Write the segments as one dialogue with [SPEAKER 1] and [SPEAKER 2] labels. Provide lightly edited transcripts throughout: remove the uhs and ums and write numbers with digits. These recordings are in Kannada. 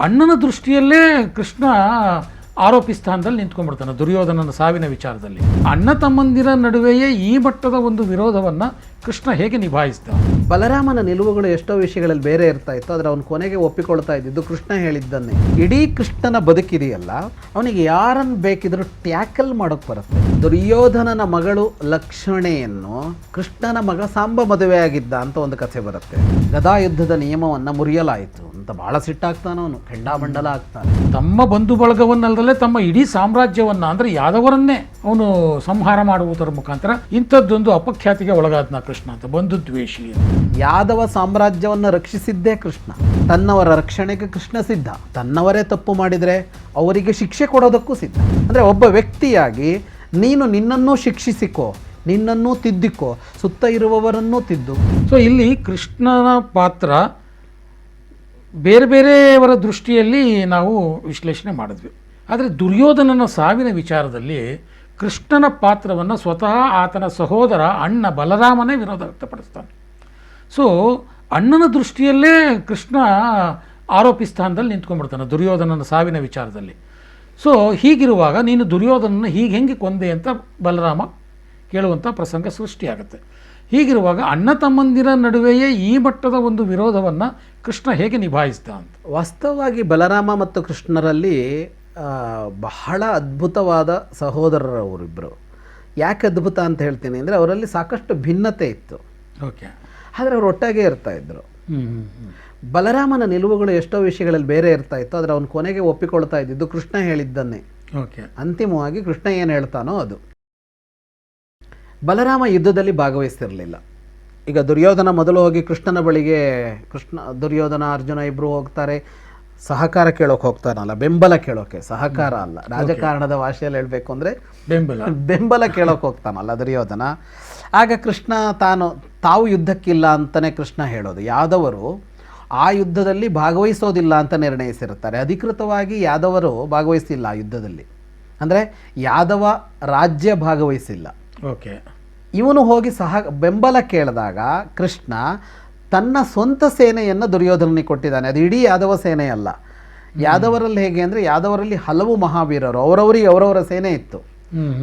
[SPEAKER 1] ಅಣ್ಣನ ದೃಷ್ಟಿಯಲ್ಲೇ ಕೃಷ್ಣ ಆರೋಪಿ ಸ್ಥಾನದಲ್ಲಿ ನಿಂತ್ಕೊಂಡ್ಬಿಡ್ತಾನೆ ದುರ್ಯೋಧನನ ಸಾವಿನ ವಿಚಾರದಲ್ಲಿ. ಅಣ್ಣ ತಮ್ಮಂದಿರ ನಡುವೆಯೇ ಈ ಮಟ್ಟದ ಒಂದು ವಿರೋಧವನ್ನು ಕೃಷ್ಣ ಹೇಗೆ ನಿಭಾಯಿಸ್ದ?
[SPEAKER 2] ಬಲರಾಮನ ನಿಲುವುಗಳು ಎಷ್ಟೋ ವಿಷಯಗಳಲ್ಲಿ ಬೇರೆ ಇರ್ತಾ ಇತ್ತು, ಆದರೆ ಅವನು ಕೊನೆಗೆ ಒಪ್ಪಿಕೊಳ್ತಾ ಇದ್ದಿದ್ದು ಕೃಷ್ಣ ಹೇಳಿದ್ದನ್ನೇ. ಇಡೀ ಕೃಷ್ಣನ ಬದುಕಿದೆಯಲ್ಲ, ಅವನಿಗೆ ಯಾರನ್ನು ಬೇಕಿದ್ರೂ ಟ್ಯಾಕಲ್ ಮಾಡೋಕೆ ಬರುತ್ತೆ. ದುರ್ಯೋಧನನ ಮಗಳು ಲಕ್ಷ್ಮಣೆಯನ್ನು ಕೃಷ್ಣನ ಮಗ ಸಾಂಬ ಮದುವೆಯಾಗಿದ್ದ ಅಂತ ಒಂದು ಕಥೆ ಬರುತ್ತೆ. ಗದಾಯುದ್ಧದ ನಿಯಮವನ್ನು ಮುರಿಯಲಾಯಿತು ಅಂತ ಬಹಳ ಸಿಟ್ಟಾಗ್ತಾನೆ ಅವನು, ಕೆಂಡಾಮಂಡಲ ಆಗ್ತಾನೆ.
[SPEAKER 1] ತಮ್ಮ ಬಂಧು ಬಳಗವನ್ನಲ್ಲದಲ್ಲೇ ತಮ್ಮ ಇಡೀ ಸಾಮ್ರಾಜ್ಯವನ್ನ ಅಂದರೆ ಯಾದವರನ್ನೇ ಅವನು ಸಂಹಾರ ಮಾಡುವುದರ ಮುಖಾಂತರ ಇಂಥದ್ದೊಂದು ಅಪಖ್ಯಾತಿಗೆ ಒಳಗಾದ್ನ ಕೃಷ್ಣ ಅಂತ, ಬಂಧು ದ್ವೇಷಿ.
[SPEAKER 2] ಯಾದವ ಸಾಮ್ರಾಜ್ಯವನ್ನು ರಕ್ಷಿಸಿದ್ದೇ ಕೃಷ್ಣ. ತನ್ನವರ ರಕ್ಷಣೆಗೆ ಕೃಷ್ಣ ಸಿದ್ಧ. ತನ್ನವರೇ ತಪ್ಪು ಮಾಡಿದರೆ ಅವರಿಗೆ ಶಿಕ್ಷೆ ಕೊಡೋದಕ್ಕೂ ಸಿದ್ಧ. ಅಂದರೆ ಒಬ್ಬ ವ್ಯಕ್ತಿಯಾಗಿ ನೀನು ನಿನ್ನನ್ನೂ ಶಿಕ್ಷಿಸಿಕೋ, ನಿನ್ನನ್ನೂ ತಿದ್ದಿಕೋ, ಸುತ್ತ ಇರುವವರನ್ನೂ ತಿದ್ದು.
[SPEAKER 1] ಸೊ ಇಲ್ಲಿ ಕೃಷ್ಣನ ಪಾತ್ರ ಬೇರೆ ಬೇರೆಯವರ ದೃಷ್ಟಿಯಲ್ಲಿ ನಾವು ವಿಶ್ಲೇಷಣೆ ಮಾಡಿದ್ವಿ. ಆದರೆ ದುರ್ಯೋಧನನ ಸಾವಿನ ವಿಚಾರದಲ್ಲಿ ಕೃಷ್ಣನ ಪಾತ್ರವನ್ನು ಸ್ವತಃ ಆತನ ಸಹೋದರ ಅಣ್ಣ ಬಲರಾಮನೇ ವಿರೋಧ ವ್ಯಕ್ತಪಡಿಸ್ತಾನೆ. ಸೊ ಅಣ್ಣನ ದೃಷ್ಟಿಯಲ್ಲೇ ಕೃಷ್ಣ ಆರೋಪಿ ಸ್ಥಾನದಲ್ಲಿ ನಿಂತ್ಕೊಂಡ್ಬಿಡ್ತಾನೆ ದುರ್ಯೋಧನನ ಸಾವಿನ ವಿಚಾರದಲ್ಲಿ. ಸೊ ಹೀಗಿರುವಾಗ ನೀನು ದುರ್ಯೋಧನನ ಹೀಗೆ ಹೆಂಗೆ ಕೊಂದೆ ಅಂತ ಬಲರಾಮ ಕೇಳುವಂಥ ಪ್ರಸಂಗ ಸೃಷ್ಟಿಯಾಗುತ್ತೆ. ಹೀಗಿರುವಾಗ ಅಣ್ಣ ತಮ್ಮಂದಿರ ನಡುವೆಯೇ ಈ ಮಟ್ಟದ ಒಂದು ವಿರೋಧವನ್ನು ಕೃಷ್ಣ ಹೇಗೆ ನಿಭಾಯಿಸ್ದ ಅಂತ.
[SPEAKER 2] ವಾಸ್ತವವಾಗಿ ಬಲರಾಮ ಮತ್ತು ಕೃಷ್ಣರಲ್ಲಿ ಬಹಳ ಅದ್ಭುತವಾದ ಸಹೋದರರವರಿಬ್ಬರು. ಯಾಕೆ ಅದ್ಭುತ ಅಂತ ಹೇಳ್ತೀನಿ ಅಂದರೆ ಅವರಲ್ಲಿ ಸಾಕಷ್ಟು ಭಿನ್ನತೆ ಇತ್ತು.
[SPEAKER 1] ಓಕೆ.
[SPEAKER 2] ಆದರೆ ಅವರು ಒಟ್ಟಾಗೆ ಇರ್ತಾ ಇದ್ರು. ಬಲರಾಮನ ನಿಲುವುಗಳು ಎಷ್ಟೋ ವಿಷಯಗಳಲ್ಲಿ ಬೇರೆ ಇರ್ತಾ ಇತ್ತು, ಆದರೆ ಅವನು ಕೊನೆಗೆ ಒಪ್ಪಿಕೊಳ್ತಾ ಇದ್ದಿದ್ದು ಕೃಷ್ಣ ಹೇಳಿದ್ದನ್ನೇ.
[SPEAKER 1] ಓಕೆ.
[SPEAKER 2] ಅಂತಿಮವಾಗಿ ಕೃಷ್ಣ ಏನು ಹೇಳ್ತಾನೋ ಅದು. ಬಲರಾಮ ಯುದ್ಧದಲ್ಲಿ ಭಾಗವಹಿಸ್ತಿರಲಿಲ್ಲ. ಈಗ ದುರ್ಯೋಧನ ಮೊದಲು ಹೋಗಿ ಕೃಷ್ಣನ ಬಳಿಗೆ, ದುರ್ಯೋಧನ ಅರ್ಜುನ ಇಬ್ಬರು ಹೋಗ್ತಾರೆ, ಸಹಕಾರ ಕೇಳೋಕೆ ಹೋಗ್ತಾನಲ್ಲ, ಬೆಂಬಲ ಕೇಳೋಕೆ, ಸಹಕಾರ ಅಲ್ಲ, ರಾಜಕಾರಣದ ಭಾಷೆಯಲ್ಲಿ ಹೇಳಬೇಕು ಅಂದರೆ ಬೆಂಬಲ ಕೇಳೋಕೆ ಹೋಗ್ತಾನಲ್ಲ ದುರ್ಯೋಧನ. ಆಗ ಕೃಷ್ಣ ತಾವು ಯುದ್ಧಕ್ಕಿಲ್ಲ ಅಂತಲೇ ಕೃಷ್ಣ ಹೇಳೋದು. ಯಾದವರು ಆ ಯುದ್ಧದಲ್ಲಿ ಭಾಗವಹಿಸೋದಿಲ್ಲ ಅಂತ ನಿರ್ಣಯಿಸಿರ್ತಾರೆ. ಅಧಿಕೃತವಾಗಿ ಯಾದವರು ಭಾಗವಹಿಸಿಲ್ಲ ಆ ಯುದ್ಧದಲ್ಲಿ, ಅಂದರೆ ಯಾದವ ರಾಜ್ಯ ಭಾಗವಹಿಸಿಲ್ಲ.
[SPEAKER 1] ಓಕೆ.
[SPEAKER 2] ಇವನು ಹೋಗಿ ಬೆಂಬಲ ಕೇಳಿದಾಗ ಕೃಷ್ಣ ತನ್ನ ಸ್ವಂತ ಸೇನೆಯನ್ನು ದುರ್ಯೋಧನಿಗೆ ಕೊಟ್ಟಿದ್ದಾನೆ. ಅದು ಇಡೀ ಯಾದವ ಸೇನೆ ಅಲ್ಲ. ಯಾದವರಲ್ಲಿ ಹೇಗೆ ಅಂದರೆ ಯಾದವರಲ್ಲಿ ಹಲವು ಮಹಾವೀರರು, ಅವರವರಿಗೆ ಅವರವರ ಸೇನೆ ಇತ್ತು.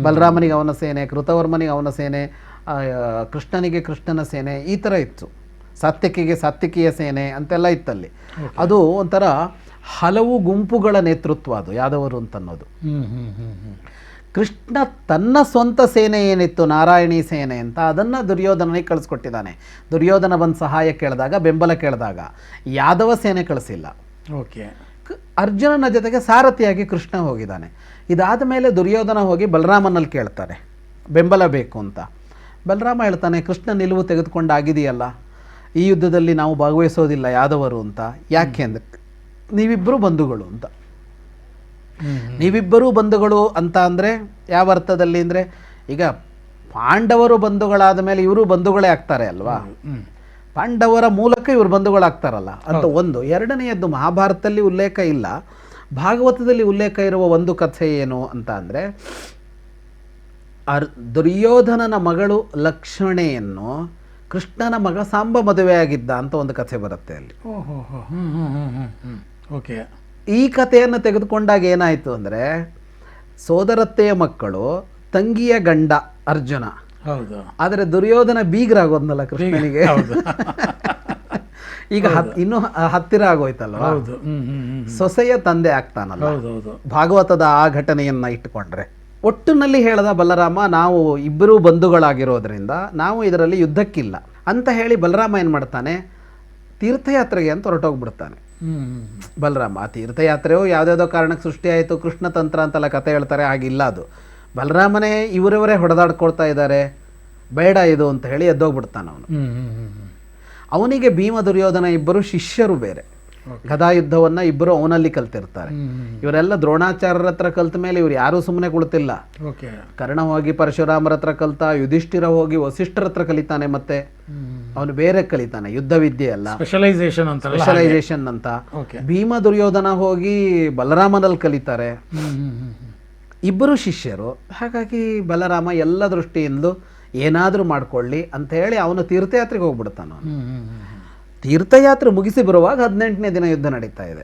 [SPEAKER 2] ಬಲರಾಮನಿಗೆ ಅವನ ಸೇನೆ, ಕೃತವರ್ಮನಿಗೆ ಅವನ ಸೇನೆ, ಕೃಷ್ಣನಿಗೆ ಕೃಷ್ಣನ ಸೇನೆ, ಈ ಥರ ಇತ್ತು. ಸಾತ್ಯಕಿಗೆ ಸಾತ್ಯಕಿಯ ಸೇನೆ ಅಂತೆಲ್ಲ ಇತ್ತಲ್ಲಿ. ಅದು ಒಂಥರ ಹಲವು ಗುಂಪುಗಳ ನೇತೃತ್ವ ಅದು ಯಾದವರು ಅಂತನ್ನೋದು. ಕೃಷ್ಣ ತನ್ನ ಸ್ವಂತ ಸೇನೆ ಏನಿತ್ತು, ನಾರಾಯಣಿ ಸೇನೆ ಅಂತ, ಅದನ್ನು ದುರ್ಯೋಧನನಿಗೆ ಕಳಿಸ್ಕೊಟ್ಟಿದ್ದಾನೆ. ದುರ್ಯೋಧನ ಬಂದು ಸಹಾಯ ಕೇಳಿದಾಗ, ಬೆಂಬಲ ಕೇಳಿದಾಗ ಯಾದವ ಸೇನೆ ಕಳಿಸಿಲ್ಲ.
[SPEAKER 1] ಓಕೆ.
[SPEAKER 2] ಅರ್ಜುನನ ಜೊತೆಗೆ ಸಾರಥಿಯಾಗಿ ಕೃಷ್ಣ ಹೋಗಿದ್ದಾನೆ. ಇದಾದ ಮೇಲೆ ದುರ್ಯೋಧನ ಹೋಗಿ ಬಲರಾಮನಲ್ಲಿ ಕೇಳ್ತಾರೆ ಬೆಂಬಲ ಬೇಕು ಅಂತ. ಬಲರಾಮ ಹೇಳ್ತಾನೆ, ಕೃಷ್ಣ ನಿಲುವು ತೆಗೆದುಕೊಂಡಾಗಿದೆಯಲ್ಲ, ಈ ಯುದ್ಧದಲ್ಲಿ ನಾವು ಭಾಗವಹಿಸೋದಿಲ್ಲ ಯಾದವರು ಅಂತ. ಯಾಕೆ ಅಂದರೆ ನೀವಿಬ್ಬರು ಬಂಧುಗಳು ಅಂತ. ನೀವಿಬ್ಬರೂ ಬಂಧುಗಳು ಅಂತ ಅಂದರೆ ಯಾವ ಅರ್ಥದಲ್ಲಿ ಅಂದರೆ, ಈಗ ಪಾಂಡವರು ಬಂಧುಗಳಾದ ಮೇಲೆ ಇವರು ಬಂಧುಗಳೇ ಆಗ್ತಾರೆ ಅಲ್ವಾ. ಪಾಂಡವರ ಮೂಲಕ ಇವರು ಬಂಧುಗಳಾಗ್ತಾರಲ್ಲ ಅಂತ ಒಂದು. ಎರಡನೆಯದ್ದು, ಮಹಾಭಾರತದಲ್ಲಿ ಉಲ್ಲೇಖ ಇಲ್ಲ, ಭಾಗವತದಲ್ಲಿ ಉಲ್ಲೇಖ ಇರುವ ಒಂದು ಕಥೆ ಏನು ಅಂತ ಅಂದರೆ, ದುರ್ಯೋಧನನ ಮಗಳು ಲಕ್ಷ್ಮಣೆಯನ್ನು ಕೃಷ್ಣನ ಮಗ ಸಾಂಬ ಮದುವೆಯಾಗಿದ್ದ ಅಂತ ಒಂದು ಕಥೆ ಬರುತ್ತೆ ಅಲ್ಲಿ.
[SPEAKER 1] ಓಕೆ.
[SPEAKER 2] ಈ ಕಥೆಯನ್ನು ತೆಗೆದುಕೊಂಡಾಗ ಏನಾಯಿತು ಅಂದರೆ, ಸೋದರತ್ತೆಯ ಮಕ್ಕಳು ತಂಗಿಯ ಗಂಡ ಅರ್ಜುನ.
[SPEAKER 1] ಹೌದು.
[SPEAKER 2] ಆದರೆ ದುರ್ಯೋಧನ ಬೀಗರಾಗೋದ್ನಲ್ಲ ಕೃಷ್ಣನಿಗೆ. ಈಗ ಇನ್ನೂ ಹತ್ತಿರ ಆಗೋಯ್ತಲ್ವ, ಸೊಸೆಯ ತಂದೆ ಆಗ್ತಾನಲ್ಲ. ಭಾಗವತದ ಆ ಘಟನೆಯನ್ನ ಇಟ್ಟುಕೊಂಡ್ರೆ ಒಟ್ಟಿನಲ್ಲಿ ಹೇಳದ ಬಲರಾಮ, ನಾವು ಇಬ್ಬರೂ ಬಂಧುಗಳಾಗಿರೋದ್ರಿಂದ ನಾವು ಇದರಲ್ಲಿ ಯುದ್ಧಕ್ಕಿಲ್ಲ ಅಂತ ಹೇಳಿ ಬಲರಾಮ ಏನು ಮಾಡ್ತಾನೆ, ತೀರ್ಥಯಾತ್ರೆಗೆ ಅಂತ ಹೊರಟೋಗ್ಬಿಡ್ತಾನೆ. ಬಲರಾಮ ಆ ತೀರ್ಥಯಾತ್ರೆಯೋ ಯಾವುದ್ಯಾವುದೋ ಕಾರಣಕ್ಕೆ ಸೃಷ್ಟಿಯಾಯಿತು, ಕೃಷ್ಣ ತಂತ್ರ ಅಂತೆಲ್ಲ ಕತೆ ಹೇಳ್ತಾರೆ, ಹಾಗಿಲ್ಲ ಅದು. ಬಲರಾಮನೇ ಇವರವರೇ ಹೊಡೆದಾಡ್ಕೊಳ್ತಾ ಇದ್ದಾರೆ, ಬೇಡ ಇದು ಅಂತ ಹೇಳಿ ಎದ್ದೋಗ್ಬಿಡ್ತಾನೆ ಅವನು. ಅವನಿಗೆ ಭೀಮ ದುರ್ಯೋಧನ ಇಬ್ಬರು ಶಿಷ್ಯರು ಬೇರೆ. ಗದಾಯುದ್ಧವನ್ನು ಇಬ್ಬರು ಅವನಲ್ಲಿ ಕಲ್ತಿರ್ತಾರೆ. ಇವರೆಲ್ಲ ದ್ರೋಣಾಚಾರ್ಯರ ಹತ್ರ ಕಲ್ತ ಮೇಲೆ ಇವ್ರು ಯಾರೂ ಸುಮ್ಮನೆ ಕುಳಿತಿಲ್ಲ. ಕರ್ಣ ಹೋಗಿ ಪರಶುರಾಮರ ಹತ್ರ ಕಲ್ತ, ಯುಧಿಷ್ಠಿರ ಹೋಗಿ ವಸಿಷ್ಠರ ಹತ್ರ ಕಲಿತಾನೆ, ಮತ್ತೆ ಅವನು ಬೇರೆ ಕಲಿತಾನೆ, ಯುದ್ಧ ವಿದ್ಯೆ ಅಲ್ಲ, ಸ್ಪೆಷಲೈಸೇಷನ್ ಅಂತ. ಭೀಮ ದುರ್ಯೋಧನ ಹೋಗಿ ಬಲರಾಮನಲ್ಲಿ ಕಲಿತಾರೆ. ಇಬ್ಬರು ಶಿಷ್ಯರು. ಹಾಗಾಗಿ ಬಲರಾಮ ಎಲ್ಲ ದೃಷ್ಟಿಯಿಂದಲೂ ಏನಾದರೂ ಮಾಡ್ಕೊಳ್ಳಿ ಅಂತ ಹೇಳಿ ಅವನು ತೀರ್ಥಯಾತ್ರೆಗೆ ಹೋಗ್ಬಿಡ್ತಾನ. ತೀರ್ಥಯಾತ್ರೆ ಮುಗಿಸಿ ಬರುವಾಗ 18ನೇ ದಿನ ಯುದ್ಧ ನಡೀತಾ ಇದೆ.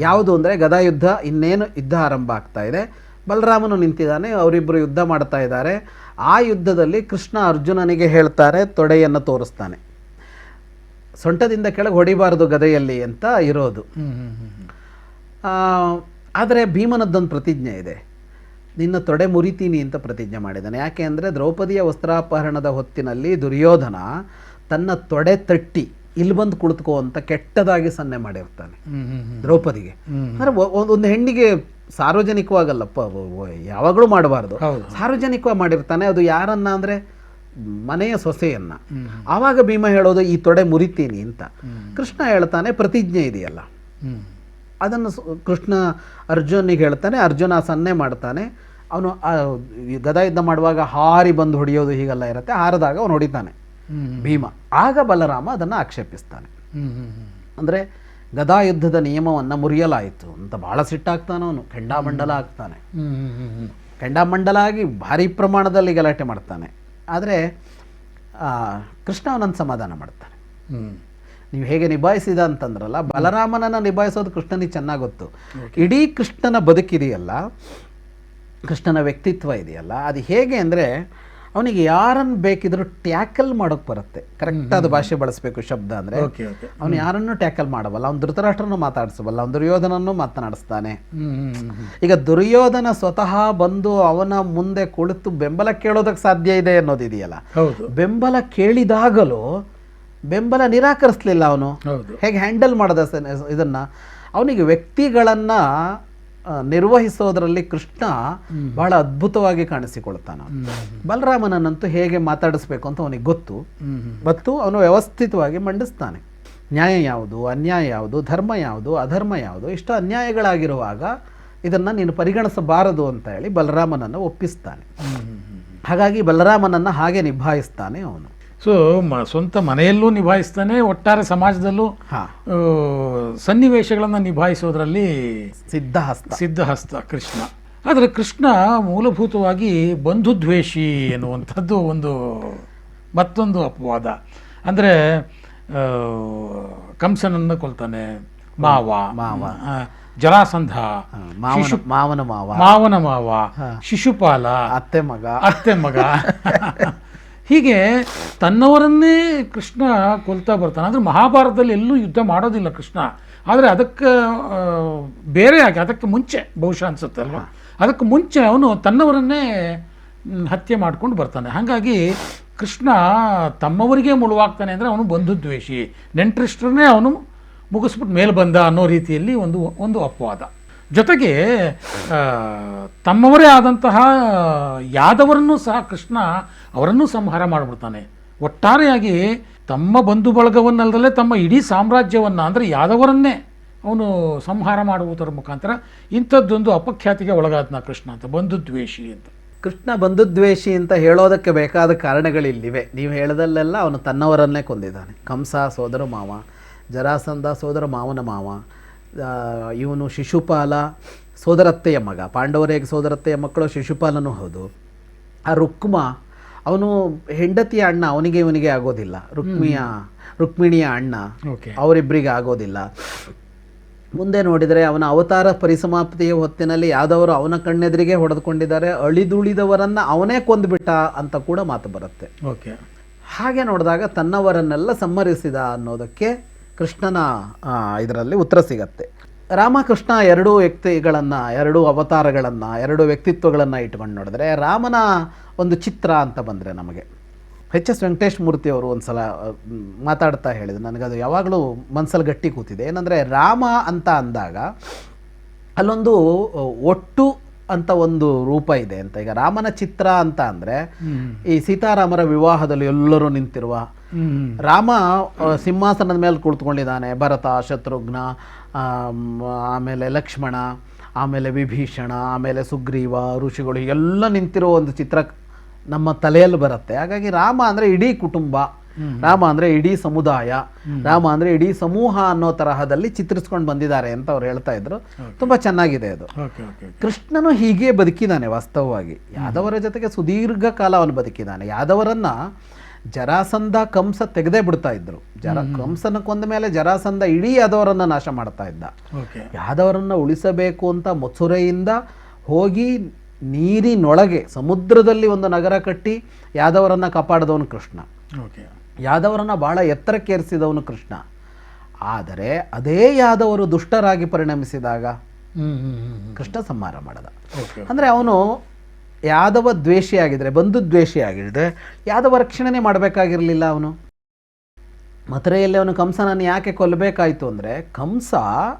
[SPEAKER 2] ಯಾವುದು ಅಂದರೆ ಗದಾಯುದ್ಧ, ಇನ್ನೇನು ಯುದ್ಧ ಆರಂಭ ಆಗ್ತಾ ಇದೆ, ಬಲರಾಮನು ನಿಂತಿದ್ದಾನೆ, ಅವರಿಬ್ಬರು ಯುದ್ಧ ಮಾಡ್ತಾ ಇದ್ದಾರೆ. ಆ ಯುದ್ಧದಲ್ಲಿ ಕೃಷ್ಣ ಅರ್ಜುನನಿಗೆ ಹೇಳ್ತಾರೆ, ತೊಡೆಯನ್ನು ತೋರಿಸ್ತಾನೆ, ಸೊಂಟದಿಂದ ಕೆಳಗೆ ಹೊಡಿಬಾರದು ಗದೆಯಲ್ಲಿ ಅಂತ ಇರೋದು. ಆದರೆ ಭೀಮನದ್ದೊಂದು ಪ್ರತಿಜ್ಞೆ ಇದೆ, ನಿನ್ನ ತೊಡೆ ಮುರಿತೀನಿ ಅಂತ ಪ್ರತಿಜ್ಞೆ ಮಾಡಿದ್ದಾನೆ. ಯಾಕೆ ಅಂದರೆ ದ್ರೌಪದಿಯ ವಸ್ತ್ರಾಪಹರಣದ ಹೊತ್ತಿನಲ್ಲಿ ದುರ್ಯೋಧನ ತನ್ನ ತೊಡೆ ತಟ್ಟಿ ಇಲ್ಲಿ ಬಂದು ಕುಳಿತುಕೋ ಅಂತ ಕೆಟ್ಟದಾಗಿ ಸನ್ನೆ ಮಾಡಿರ್ತಾನೆ ದ್ರೌಪದಿಗೆ. ಅಂದರೆ ಒಂದು ಹೆಣ್ಣಿಗೆ ಸಾರ್ವಜನಿಕವಾಗಲ್ಲಪ್ಪ, ಯಾವಾಗಲೂ ಮಾಡಬಾರ್ದು, ಸಾರ್ವಜನಿಕವಾಗಿ ಮಾಡಿರ್ತಾನೆ. ಅದು ಯಾರನ್ನ ಅಂದರೆ ಮನೆಯ ಸೊಸೆಯನ್ನ. ಆವಾಗ ಭೀಮ ಹೇಳೋದು ಈ ತೊಡೆ ಮುರಿತೀನಿ ಅಂತ. ಕೃಷ್ಣ ಹೇಳ್ತಾನೆ ಪ್ರತಿಜ್ಞೆ ಇದೆಯಲ್ಲ, ಅದನ್ನು ಕೃಷ್ಣ ಅರ್ಜುನಿಗೆ ಹೇಳ್ತಾನೆ. ಅರ್ಜುನ ಸನ್ನೆ ಮಾಡ್ತಾನೆ. ಅವನು ಗದಾಯುದ್ಧ ಮಾಡುವಾಗ ಹಾರಿ ಬಂದು ಹೊಡೆಯೋದು ಹೀಗೆಲ್ಲ ಇರುತ್ತೆ, ಹಾರಿದಾಗ ಅವನು ಹೊಡಿತಾನೆ ಭೀಮ. ಆಗ ಬಲರಾಮ ಅದನ್ನು ಆಕ್ಷೇಪಿಸ್ತಾನೆ. ಅಂದರೆ ಗದಾಯುದ್ಧದ ನಿಯಮವನ್ನು ಮುರಿಯಲಾಯಿತು ಅಂತ ಭಾಳ ಸಿಟ್ಟಾಗ್ತಾನೆ ಅವನು. ಕೆಂಡಾಮಂಡಲ ಆಗ್ತಾನೆ, ಕೆಂಡಾಮಂಡಲ ಆಗಿ ಭಾರಿ ಪ್ರಮಾಣದಲ್ಲಿ ಗಲಾಟೆ ಮಾಡ್ತಾನೆ. ಆದರೆ ಕೃಷ್ಣ ಅವನನ್ನು ಸಮಾಧಾನ ಮಾಡ್ತಾನೆ. ನೀವು ಹೇಗೆ ನಿಭಾಯಿಸಿದ ಅಂತಂದ್ರಲ್ಲ, ಬಲರಾಮನನ್ನು ನಿಭಾಯಿಸೋದು ಕೃಷ್ಣನಿಗೆ ಚೆನ್ನಾಗಿ ಗೊತ್ತು. ಇಡೀ ಕೃಷ್ಣನ ಬದುಕಿದೆಯಲ್ಲ, ಕೃಷ್ಣನ ವ್ಯಕ್ತಿತ್ವ ಇದೆಯಲ್ಲ, ಅದು ಹೇಗೆ ಅಂದರೆ ಅವನಿಗೆ ಯಾರನ್ನು ಬೇಕಿದ್ರೂ ಟ್ಯಾಕಲ್ ಮಾಡೋಕ್ಕೆ ಬರುತ್ತೆ. ಕರೆಕ್ಟಾದ ಭಾಷೆ ಬಳಸಬೇಕು ಶಬ್ದ ಅಂದರೆ. ಅವನು ಯಾರನ್ನು ಟ್ಯಾಕಲ್ ಮಾಡಬಲ್ಲ. ಅವನು ಧೃತರಾಷ್ಟ್ರನ್ನು ಮಾತಾಡಿಸಬಲ್ಲ, ಅವನು ದುರ್ಯೋಧನನ್ನು ಮಾತನಾಡಿಸ್ತಾನೆ. ಈಗ ದುರ್ಯೋಧನ ಸ್ವತಃ ಬಂದು ಅವನ ಮುಂದೆ ಕುಳಿತು ಬೆಂಬಲ ಕೇಳೋದಕ್ಕೆ ಸಾಧ್ಯ ಇದೆ ಅನ್ನೋದಿದೆಯಲ್ಲ, ಬೆಂಬಲ ಕೇಳಿದಾಗಲೂ ಬೆಂಬಲ ನಿರಾಕರಿಸಲಿಲ್ಲ ಅವನು. ಹೇಗೆ ಹ್ಯಾಂಡಲ್ ಮಾಡದ ಇದನ್ನ, ಅವನಿಗೆ ವ್ಯಕ್ತಿಗಳನ್ನು ನಿರ್ವಹಿಸೋದ್ರಲ್ಲಿ ಕೃಷ್ಣ ಬಹಳ ಅದ್ಭುತವಾಗಿ ಕಾಣಿಸಿಕೊಳ್ತಾನೆ. ಬಲರಾಮನನ್ನಂತೂ ಹೇಗೆ ಮಾತಾಡಿಸ್ಬೇಕು ಅಂತ ಅವನಿಗೆ ಗೊತ್ತು, ಮತ್ತು ಅವನು ವ್ಯವಸ್ಥಿತವಾಗಿ ಮಂಡಿಸ್ತಾನೆ. ನ್ಯಾಯ ಯಾವುದು, ಅನ್ಯಾಯ ಯಾವುದು, ಧರ್ಮ ಯಾವುದು, ಅಧರ್ಮ ಯಾವುದು, ಇಷ್ಟು ಅನ್ಯಾಯಗಳಾಗಿರುವಾಗ ಇದನ್ನು ನೀನು ಪರಿಗಣಿಸಬಾರದು ಅಂತ ಹೇಳಿ ಬಲರಾಮನನ್ನು ಒಪ್ಪಿಸ್ತಾನೆ. ಹಾಗಾಗಿ ಬಲರಾಮನನ್ನು ಹಾಗೆ ನಿಭಾಯಿಸ್ತಾನೆ ಅವನು.
[SPEAKER 1] ಸೊ ಸ್ವಂತ ಮನೆಯಲ್ಲೂ ನಿಭಾಯಿಸ್ತಾನೆ, ಒಟ್ಟಾರೆ ಸಮಾಜದಲ್ಲೂ ಸನ್ನಿವೇಶಗಳನ್ನು ನಿಭಾಯಿಸೋದ್ರಲ್ಲಿ ಸಿದ್ಧಹಸ್ತ ಕೃಷ್ಣ. ಆದರೆ ಕೃಷ್ಣ ಮೂಲಭೂತವಾಗಿ ಬಂಧುದ್ವೇಷಿ ಎನ್ನುವಂಥದ್ದು ಮತ್ತೊಂದು ಅಪವಾದ. ಅಂದರೆ ಕಂಸನನ್ನು ಕೊಲ್ತಾನೆ, ಮಾವ ಜರಾಸಂಧ, ಮಾವನ ಮಾವ, ಶಿಶುಪಾಲ ಅತ್ತೆ ಮಗ ಹೀಗೆ ತನ್ನವರನ್ನೇ ಕೃಷ್ಣ ಕೊಲ್ತಾ ಬರ್ತಾನೆ. ಅಂದರೆ ಮಹಾಭಾರತದಲ್ಲಿ ಎಲ್ಲೂ ಯುದ್ಧ ಮಾಡೋದಿಲ್ಲ ಕೃಷ್ಣ. ಆದರೆ ಅದಕ್ಕೆ ಬೇರೆ ಆಗಿ ಅದಕ್ಕೆ ಮುಂಚೆ ಬಹುಶಃ ಅನಿಸುತ್ತೆ ಅಲ್ವಾ, ಅದಕ್ಕೆ ಮುಂಚೆ ಅವನು ತನ್ನವರನ್ನೇ ಹತ್ಯೆ ಮಾಡ್ಕೊಂಡು ಬರ್ತಾನೆ. ಹಾಗಾಗಿ ಕೃಷ್ಣ ತಮ್ಮವರಿಗೆ ಮುಳುವಾಗ್ತಾನೆ ಅಂದರೆ ಅವನು ಬಂಧುದ್ವೇಷಿ, ನೆಂಟರಿಷ್ಟರನ್ನೇ ಅವನು ಮುಗಿಸ್ಬಿಟ್ಟು ಮೇಲೆ ಬಂದ ಅನ್ನೋ ರೀತಿಯಲ್ಲಿ ಒಂದು ಅಪವಾದ. ಜೊತೆಗೆ ತಮ್ಮವರೇ ಆದಂತಹ ಯಾದವರನ್ನು ಸಹ ಕೃಷ್ಣ ಅವರನ್ನು ಸಂಹಾರ ಮಾಡಿಬಿಡ್ತಾನೆ. ಒಟ್ಟಾರೆಯಾಗಿ ತಮ್ಮ ಬಂಧು ಬಳಗವನ್ನಲ್ಲದಲ್ಲೇ ತಮ್ಮ ಇಡೀ ಸಾಮ್ರಾಜ್ಯವನ್ನು ಅಂದರೆ ಯಾದವರನ್ನೇ ಅವನು ಸಂಹಾರ ಮಾಡುವುದರ ಮುಖಾಂತರ ಇಂಥದ್ದೊಂದು ಅಪಖ್ಯಾತಿಗೆ ಒಳಗಾದ್ನ ಕೃಷ್ಣ ಅಂತ, ಬಂಧುದ್ವೇಷಿ ಅಂತ.
[SPEAKER 2] ಕೃಷ್ಣ ಬಂಧುದ್ವೇಷಿ ಅಂತ ಹೇಳೋದಕ್ಕೆ ಬೇಕಾದ ಕಾರಣಗಳಿಲ್ಲಿವೆ. ನೀವು ಹೇಳದಲ್ಲೆಲ್ಲ ಅವನು ತನ್ನವರನ್ನೇ ಕೊಂದಿದ್ದಾನೆ. ಕಂಸ ಸೋದರ ಮಾವ, ಜರಾಸಂಧ ಸೋದರ ಮಾವನ ಮಾವ, ಇವನು ಶಿಶುಪಾಲ ಸೋದರತ್ತೆಯ ಮಗ. ಪಾಂಡವರಿಗೆ ಸೋದರತ್ತೆಯ ಮಕ್ಕಳು ಶಿಶುಪಾಲನೂ ಹೌದು. ಆ ರುಕ್ಮ ಅವನು ಹೆಂಡತಿಯ ಅಣ್ಣ, ಅವನಿಗೆ ಇವನಿಗೆ ಆಗೋದಿಲ್ಲ. ರುಕ್ಮಿಣಿಯ ಅಣ್ಣ, ಅವರಿಬ್ಬರಿಗೆ ಆಗೋದಿಲ್ಲ. ಮುಂದೆ ನೋಡಿದರೆ ಅವನ ಅವತಾರ ಪರಿಸಮಾಪ್ತಿಯ ಹೊತ್ತಿನಲ್ಲಿ ಯಾವ್ದವರು ಅವನ ಕಣ್ಣೆದುರಿಗೆ ಹೊಡೆದುಕೊಂಡಿದ್ದಾರೆ, ಅಳಿದುಳಿದವರನ್ನು ಅವನೇ ಕೊಂದುಬಿಟ್ಟ ಅಂತ ಕೂಡ ಮಾತು ಬರುತ್ತೆ. ಹಾಗೆ ನೋಡಿದಾಗ ತನ್ನವರನ್ನೆಲ್ಲ ಸಂಹರಿಸಿದ ಅನ್ನೋದಕ್ಕೆ ಕೃಷ್ಣನ ಇದರಲ್ಲಿ ಉತ್ತರ ಸಿಗತ್ತೆ. ರಾಮಕೃಷ್ಣ ಎರಡೂ ವ್ಯಕ್ತಿಗಳನ್ನು, ಎರಡೂ ಅವತಾರಗಳನ್ನು, ಎರಡು ವ್ಯಕ್ತಿತ್ವಗಳನ್ನು ಇಟ್ಕೊಂಡು ನೋಡಿದ್ರೆ, ರಾಮನ ಒಂದು ಚಿತ್ರ ಅಂತ ಬಂದರೆ ನಮಗೆ ಎಚ್.ಎಸ್. ವೆಂಕಟೇಶ್ ಮೂರ್ತಿ ಅವರು ಒಂದು ಸಲ ಮಾತಾಡ್ತಾ ಹೇಳಿದ್ರು, ನನಗದು ಯಾವಾಗಲೂ ಮನಸ್ಸಲ್ಲಿ ಗಟ್ಟಿ ಕೂತಿದೆ. ಏನಂದರೆ ರಾಮ ಅಂತ ಅಂದಾಗ ಅಲ್ಲೊಂದು ಒಟ್ಟು ಅಂತ ಒಂದು ರೂಪ ಇದೆ ಅಂತ. ಈಗ ರಾಮನ ಚಿತ್ರ ಅಂತ ಅಂದರೆ ಈ ಸೀತಾರಾಮರ ವಿವಾಹದಲ್ಲಿ ಎಲ್ಲರೂ ನಿಂತಿರುವ ರಾಮ ಸಿಂಹಾಸನದ ಮೇಲೆ ಕುಳಿತುಕೊಂಡಿದ್ದಾನೆ. ಭರತ, ಶತ್ರುಘ್ನ, ಆಮೇಲೆ ಲಕ್ಷ್ಮಣ, ಆಮೇಲೆ ವಿಭೀಷಣ, ಆಮೇಲೆ ಸುಗ್ರೀವ, ಋಷಿಗಳು ಎಲ್ಲ ನಿಂತಿರೋ ಒಂದು ಚಿತ್ರ ನಮ್ಮ ತಲೆಯಲ್ಲಿ ಬರುತ್ತೆ. ಹಾಗಾಗಿ ರಾಮ ಅಂದರೆ ಇಡೀ ಕುಟುಂಬ, ರಾಮ ಅಂದರೆ ಇಡೀ ಸಮುದಾಯ, ರಾಮ ಅಂದರೆ ಇಡೀ ಸಮೂಹ ಅನ್ನೋ ತರಹದಲ್ಲಿ ಚಿತ್ರಿಸ್ಕೊಂಡು ಬಂದಿದ್ದಾರೆ ಅಂತ ಅವ್ರು ಹೇಳ್ತಾ ಇದ್ರು. ತುಂಬ ಚೆನ್ನಾಗಿದೆ ಅದು. ಕೃಷ್ಣನು ಹೀಗೆ ಬದುಕಿದ್ದಾನೆ ವಾಸ್ತವವಾಗಿ. ಯಾದವರ ಜೊತೆಗೆ ಸುದೀರ್ಘ ಕಾಲ ಅವನು ಬದುಕಿದ್ದಾನೆ. ಯಾದವರನ್ನು ಜರಾಸಂಧ ಕಂಸ ತೆಗೆದೇ ಬಿಡ್ತಾ ಇದ್ರು. ಕಂಸನ ಕೊಂದ ಮೇಲೆ ಜರಾಸಂಧ ಇಡೀ ಯಾದವರನ್ನು ನಾಶ ಮಾಡ್ತಾ ಇದ್ದ. ಯಾದವರನ್ನು ಉಳಿಸಬೇಕು ಅಂತ ಮಥುರೆಯಿಂದ ಹೋಗಿ ನೀರಿನೊಳಗೆ ಸಮುದ್ರದಲ್ಲಿ ಒಂದು ನಗರ ಕಟ್ಟಿ ಯಾದವರನ್ನು ಕಾಪಾಡಿದವನು ಕೃಷ್ಣ. ಯಾದವರನ್ನು ಬಹಳ ಎತ್ತರಕ್ಕೇರಿಸಿದವನು ಕೃಷ್ಣ. ಆದರೆ ಅದೇ ಯಾದವರು ದುಷ್ಟರಾಗಿ ಪರಿಣಮಿಸಿದಾಗ ಕೃಷ್ಣ ಸಂಹಾರ ಮಾಡದ. ಅಂದರೆ ಅವನು ಯಾದವ ದ್ವೇಷಿಯಾಗಿದ್ದರೆ, ಬಂಧು ದ್ವೇಷಿಯಾಗಿದ್ದರೆ ಯಾದವ ರಕ್ಷಣೆ ಮಾಡಬೇಕಾಗಿರಲಿಲ್ಲ. ಅವನು ಮಥುರೆಯಲ್ಲಿ ಅವನು ಕಂಸನನ್ನು ಯಾಕೆ ಕೊಲ್ಲಬೇಕಾಯಿತು ಅಂದರೆ, ಕಂಸ